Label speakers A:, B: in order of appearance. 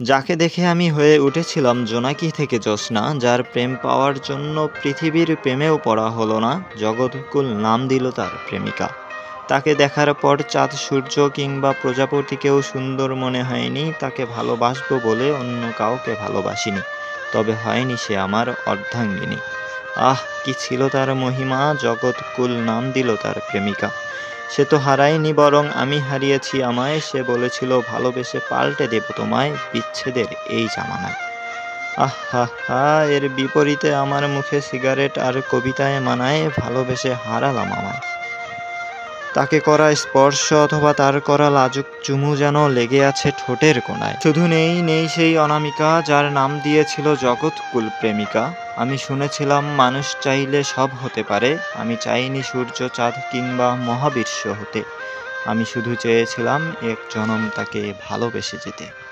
A: যাকে দেখে আমি হয়ে উঠেছিলাম জোনাকি থেকে জ্যোৎস্না, যার প্রেম পাওয়ার জন্য পৃথিবীর প্রেমেও পড়া হলো না, জগৎকুল নাম দিল তার প্রেমিকা। তাকে দেখার পর চাঁদ সূর্য কিংবা প্রজাপতিকেও সুন্দর মনে হয়নি, তাকে ভালোবাসবো বলে অন্য কাউকে ভালোবাসিনি। তবে হয়নি সে আমার অর্ধাঙ্গিনী। আহ, কি ছিল তার মহিমা, জগৎকুল নাম দিল তার প্রেমিকা। সে তো হারায়নি, বরং আমি হারিয়েছি আমায়। সে বলেছিল ভালোবেসে পাল্টে দেব তোমায়, বিচ্ছেদের এই জামানায়। আহ হা হা, এর বিপরীতে আমার মুখে সিগারেট আর কবিতায় মানায়, ভালোবেসে হারালাম আমায়। তাকে করা স্পর্শ অথবা তার করা লাজুক চুমু যেন লেগে আছে ঠোঁটের কোণায়। শুধু নেই নেই সেই অনামিকা, যার নাম দিয়েছিল জগৎকুল প্রেমিকা। আমি শুনেছিলাম মানুষ চাইলে সব হতে পারে, আমি চাইনি সূর্য চাঁদ কিংবা মহাবিশ্ব হতে। আমি শুধু চেয়েছিলাম এক জনম তাকে ভালোবেসে যেতে।